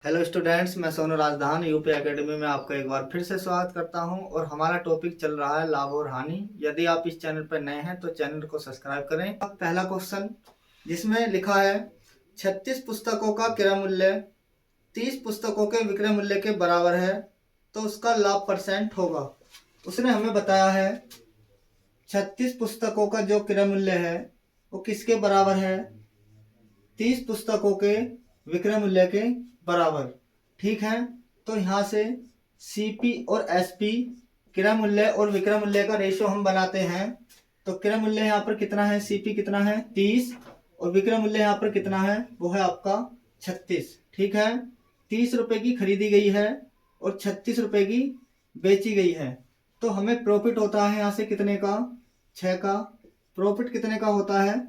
Hello students, मैं सोनू राजधान UP academy में आपका एक बार फिर से स्वागत करता हूं और हमारा टॉपिक चल रहा है लाभ और हानि। यदि आप इस चैनल पर नए हैं तो चैनल को सब्सक्राइब करें। पहला क्वेश्चन जिसमें लिखा है 36 पुस्तकों का क्रय मूल्य 30 पुस्तकों के विक्रय मूल्य के बराबर है तो उसका लाभ परसेंट होगा। उसने हमें बताया है 36 पुस्तकों का जो क्रय मूल्य है वो किसके बराबर है? 30 पुस्तकों के विक्रय मूल्य के बराबर। ठीक है, तो यहाँ से सीपी और एसपी क्रय मूल्य और विक्रय मूल्य का रेशियो हम बनाते हैं। तो क्रय मूल्य यहाँ पर कितना है? सीपी कितना है? 30 और विक्रय मूल्य यहाँ पर कितना है? वो है आपका 36। ठीक है, 30 रुपए की खरीदी गई है और 36 रुपए की बेची गई है। तो हमें प्रॉफिट होता है यहाँ से कितने का? 6 का। प्रॉफिट कितने का होता है?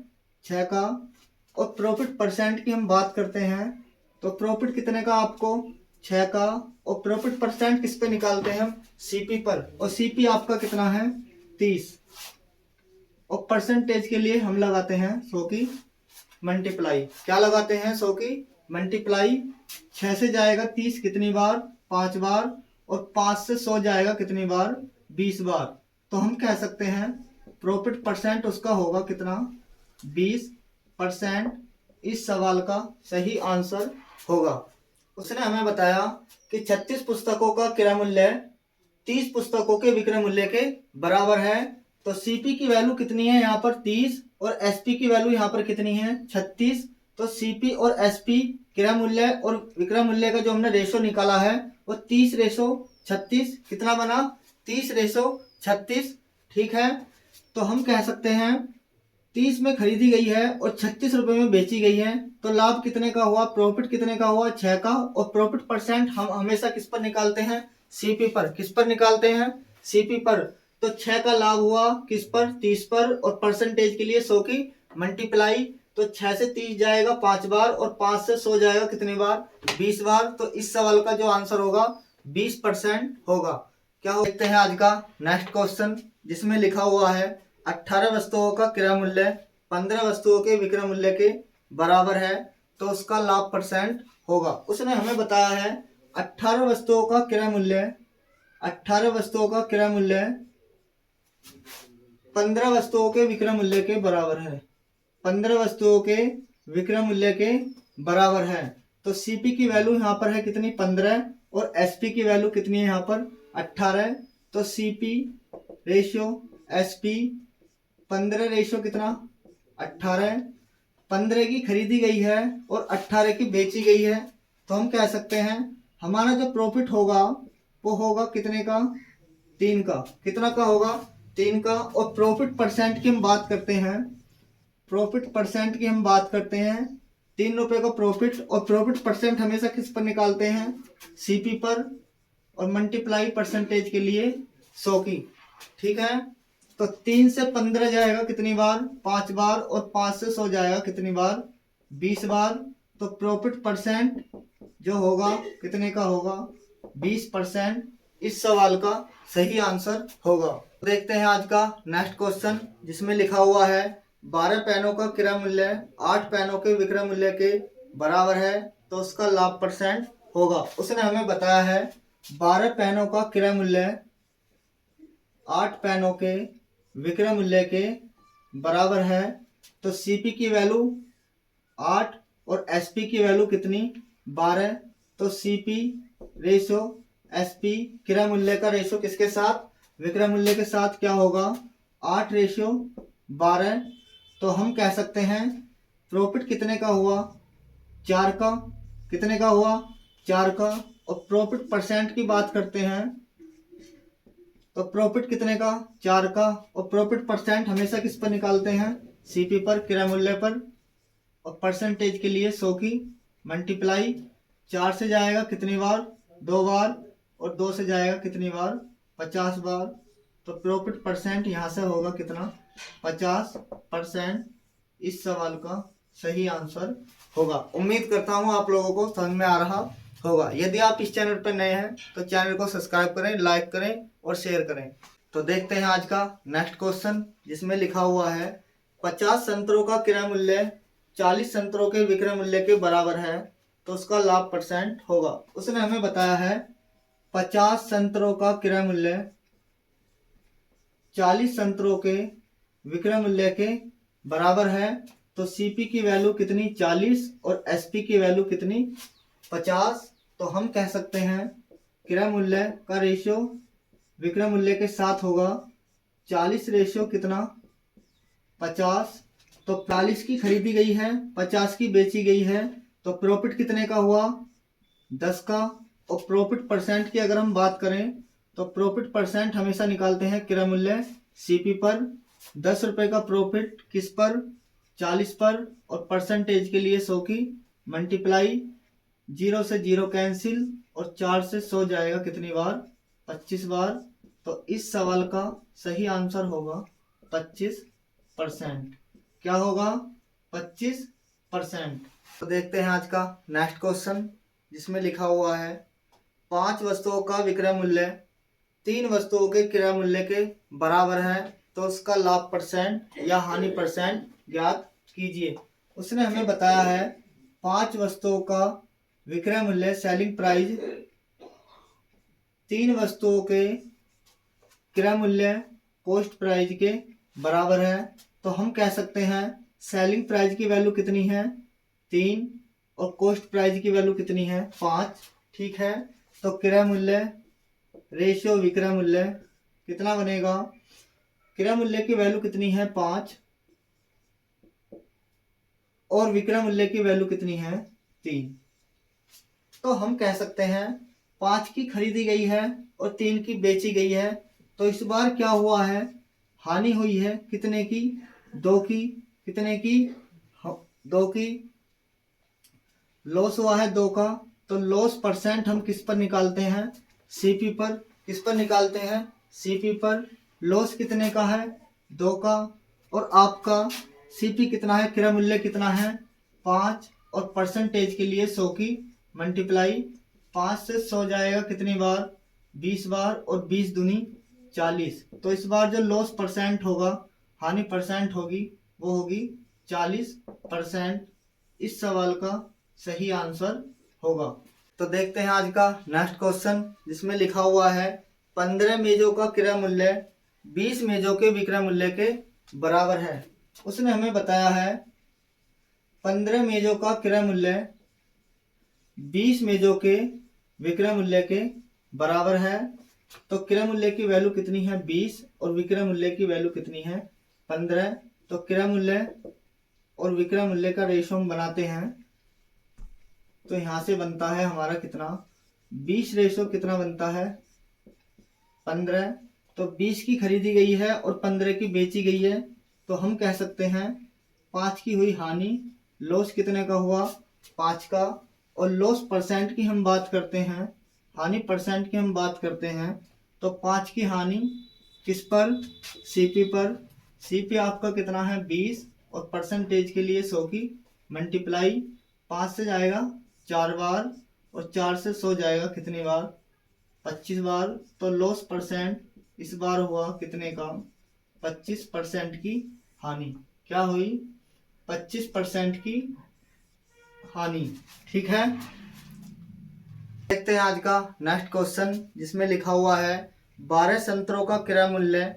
6 का। और प्रॉफिट परसेंट की हम बात करते हैं तो प्रॉफिट कितने का आपको? 6 का। और प्रॉफिट परसेंट किस पे निकालते हैं हम? सीपी पर। और सीपी आपका कितना है? 30। और परसेंटेज के लिए हम लगाते हैं 100 की मल्टीप्लाई। क्या लगाते हैं? 100 की मल्टीप्लाई। 6 से जाएगा 30 कितनी बार? 5 बार। और 5 से 100 जाएगा कितनी बार? 20 बार। तो हम कह सकते हैं प्रॉफिट परसेंट उसका होगा कितना? 20%। इस सवाल का सही आंसर होगा। उसने हमें बताया कि 36 पुस्तकों का क्रय मूल्य 30 पुस्तकों के विक्रय मूल्य के बराबर है। तो सीपी की वैल्यू कितनी है यहाँ पर? 30। और एसपी की वैल्यू यहाँ पर कितनी है? 36। तो सीपी और एसपी क्रय मूल्य और विक्रय मूल्य का जो हमने रेशो निकाला है वो 30:36 कितना बना? 30:36। ठीक है, तो हम कह सकते हैं 30 में खरीदी गई है और 36 रुपए में बेची गई है तो लाभ कितने का हुआ? प्रॉफिट कितने का हुआ? 6 का। और प्रॉफिट परसेंट हम हमेशा किस पर निकालते हैं? सीपी पर। किस पर निकालते हैं? सीपी पर। तो 6 का लाभ हुआ किस पर? 30 पर। और परसेंटेज के लिए 100 की मल्टीप्लाई। तो 6 से 30 जाएगा 5 बार और 5 से 100 जाएगा कितनी बार? 20 बार। तो इस सवाल का जो आंसर होगा 20% होगा। क्या हो? देखते हैं आज का नेक्स्ट क्वेश्चन जिसमें लिखा हुआ है 18 वस्तुओं का क्रय मूल्य 15 वस्तुओं के विक्रय मूल्य के बराबर है तो उसका लाभ परसेंट होगा। उसने हमें बताया है 18 वस्तुओं का क्रय मूल्य 18 वस्तुओं का क्रय मूल्य 15 वस्तुओं के विक्रय मूल्य के बराबर है। 15 वस्तुओं के विक्रय मूल्य के बराबर है। तो सीपी की वैल्यू यहाँ पर है कितनी? 15। और एसपी की वैल्यू कितनी है यहाँ पर? 18। तो सीपी रेशियो एसपी 15 रेशियो कितना? 18। 15 की खरीदी गई है और 18 की बेची गई है तो हम कह सकते हैं हमारा जो प्रॉफिट होगा वो होगा कितने का? 3 का। कितना का होगा? 3 का। और प्रॉफिट परसेंट की हम बात करते हैं। प्रॉफिट परसेंट की हम बात करते हैं 3 रुपए का प्रॉफिट। और प्रॉफिट परसेंट हमेशा किस पर निकालते हैं? सीपी पर। और मल्टीप्लाई परसेंटेज के लिए 100 की। ठीक है, तो 3 से 15 जाएगा कितनी बार? 5 बार। और 5 से 100 जाएगा कितनी बार? 20 बार। तो प्रॉफिट परसेंट जो होगा कितने का होगा? 20%। इस सवाल का सही आंसर होगा। देखते हैं आज का नेक्स्ट क्वेश्चन जिसमें लिखा हुआ है 12 पेनों का क्रय मूल्य 8 पेनों के विक्रय मूल्य के बराबर है तो उसका लाभ परसेंट होगा। उसने हमें बताया है 12 पेनों का क्रय मूल्य 8 पेनों के विक्रय मूल्य के बराबर है तो सीपी की वैल्यू 8 और एसपी की वैल्यू कितनी? 12। तो सीपी रेशो एसपी क्रय मूल्य का रेशो किसके साथ? विक्रय मूल्य के साथ क्या होगा? 8:12। तो हम कह सकते हैं प्रॉफिट कितने का हुआ? 4 का। कितने का हुआ? 4 का। और प्रॉफिट परसेंट की बात करते हैं तो प्रॉफिट कितने का? 4 का। और प्रॉफिट परसेंट हमेशा किस पर निकालते हैं? सीपी पर, क्रय मूल्य पर। और परसेंटेज के लिए 100 की मल्टीप्लाई। 4 से जाएगा कितनी बार? 2 बार। और 2 से जाएगा कितनी बार? 50 बार। तो प्रॉफिट परसेंट यहाँ से होगा कितना? 50%। इस सवाल का सही आंसर होगा। उम्मीद करता हूँ आप लोगों को समझ में आ रहा होगा। यदि आप इस चैनल पर नए हैं तो चैनल को सब्सक्राइब करें, लाइक करें और शेयर करें। तो देखते हैं आज का नेक्स्ट क्वेश्चन जिसमें लिखा हुआ है 50 संतरों का क्रय मूल्य 40 संतरों के विक्रय मूल्य के बराबर है तो उसका लाभ परसेंट होगा। उसने हमें बताया है 50 संतरों का क्रय मूल्य 40 संतरों के विक्रय मूल्य के बराबर है। तो सीपी की वैल्यू कितनी 40 और एसपी की वैल्यू कितनी 50। तो हम कह सकते हैं क्रय मूल्य का रेशियो विक्रय मूल्य के साथ होगा 40 रेशियो कितना 50। तो 40 की खरीदी गई है 50 की बेची गई है, तो प्रॉफिट कितने का हुआ 10 का। और प्रॉफिट परसेंट की अगर हम बात करें तो प्रॉफिट परसेंट हमेशा निकालते हैं क्रय मूल्य सीपी पर। 10 रुपए का प्रॉफिट किस पर 40 पर, और परसेंटेज के लिए 100 की मल्टीप्लाई 0 से 0 कैंसिल और 4 से 100 जाएगा कितनी बार 25 बार। तो इस सवाल का सही आंसर होगा 25%। क्या होगा 25%। तो देखते हैं आज का नेक्स्ट क्वेश्चन, जिसमें लिखा हुआ है 5 वस्तुओं का विक्रय मूल्य 3 वस्तुओं के क्रय मूल्य के बराबर है, तो उसका लाभ परसेंट या हानि परसेंट ज्ञात कीजिए। उसने हमें बताया है 5 वस्तुओं का विक्रय मूल्य सेलिंग प्राइस 3 वस्तुओं के क्रय मूल्य कॉस्ट प्राइस के बराबर है। तो हम कह सकते हैं सेलिंग प्राइस की वैल्यू कितनी है 3 और कॉस्ट प्राइस की वैल्यू कितनी है 5। ठीक है, तो क्रय मूल्य रेशियो विक्रय मूल्य कितना बनेगा, क्रय मूल्य की वैल्यू कितनी है 5 और विक्रय मूल्य की वैल्यू कितनी है 3। तो हम कह सकते हैं 5 की खरीदी गई है और 3 की बेची गई है। तो इस बार क्या हुआ है हानि हुई है कितने की 2 की, कितने की 2 की, लॉस हुआ है 2 का। तो लॉस परसेंट हम किस पर निकालते हैं सीपी पर। किस पर निकालते हैं सीपी पर। लॉस कितने का है 2 का, और आपका सीपी कितना है क्रय मूल्य कितना है 5, और परसेंटेज के लिए 100 की मल्टीप्लाई 5 से 100 जाएगा कितनी बार 20 बार, और 20 दूनी 40। तो इस बार जो लॉस परसेंट होगा हानि परसेंट होगी वो होगी 40%। इस सवाल का सही आंसर होगा। तो देखते हैं आज का नेक्स्ट क्वेश्चन, जिसमें लिखा हुआ है 15 मेजों का क्रय मूल्य 20 मेजों के विक्रय मूल्य के बराबर है। उसने हमें बताया है 15 मेजों का क्रय मूल्य 20 मेजों के विक्रय मूल्य के बराबर है। तो क्रय मूल्य की वैल्यू कितनी है 20 और विक्रय मूल्य की वैल्यू कितनी है 15। तो क्रय मूल्य और विक्रय मूल्य का रेशो हम बनाते हैं, तो यहां से बनता है हमारा कितना 20 रेशो कितना बनता है 15। तो 20 की खरीदी गई है और 15 की बेची गई है। तो हम कह सकते हैं 5 की हुई हानि, लॉस कितने का हुआ 5 का, और लॉस परसेंट की हम बात करते हैं, हानि परसेंट की हम बात करते हैं। तो 5 की हानि किस पर सीपी पर। सीपी आपका कितना है 20 और परसेंटेज के लिए 100 की मल्टीप्लाई 5 से जाएगा 4 बार, और 4 से 100 जाएगा कितनी बार 25 बार। तो लॉस परसेंट इस बार हुआ कितने का 25% की हानि। क्या हुई 25% की हानि। ठीक है, देखते हैं आज का नेक्स्ट क्वेश्चन, जिसमें लिखा हुआ है 12 संतरों का क्रय मूल्य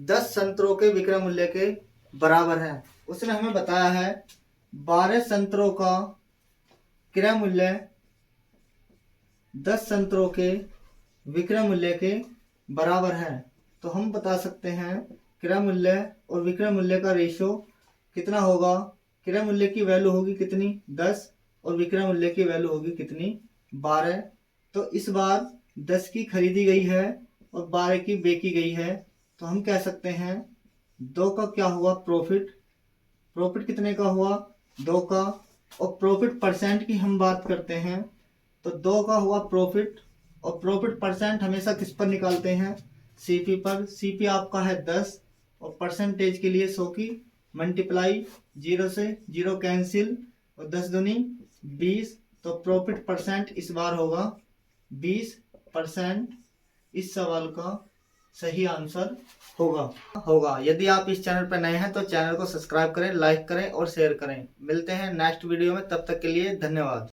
10 संतरों के विक्रय मूल्य के बराबर है। उसने हमें बताया है 12 संतरों का क्रय मूल्य 10 संतरों के विक्रय मूल्य के बराबर है। तो हम बता सकते हैं क्रय मूल्य और विक्रय मूल्य का रेशियो कितना होगा। क्रय मूल्य की वैल्यू होगी कितनी 10 और विक्रय मूल्य की वैल्यू होगी कितनी 12। तो इस बार 10 की खरीदी गई है और 12 की बेची गई है। तो हम कह सकते हैं 2 का क्या हुआ प्रॉफिट, प्रॉफिट कितने का हुआ 2 का, और प्रॉफिट परसेंट की हम बात करते हैं तो 2 का हुआ प्रॉफिट, और प्रॉफिट परसेंट हमेशा किस पर निकालते हैं सीपी पर। सीपी आपका है 10 और परसेंटेज के लिए 100 की मल्टीप्लाई 0 से 0 कैंसिल और 10 दूनी 20। तो प्रॉफिट परसेंट इस बार होगा 20%। इस सवाल का सही आंसर होगा। यदि आप इस चैनल पर नए हैं तो चैनल को सब्सक्राइब करें, लाइक करें और शेयर करें। मिलते हैं नेक्स्ट वीडियो में, तब तक के लिए धन्यवाद।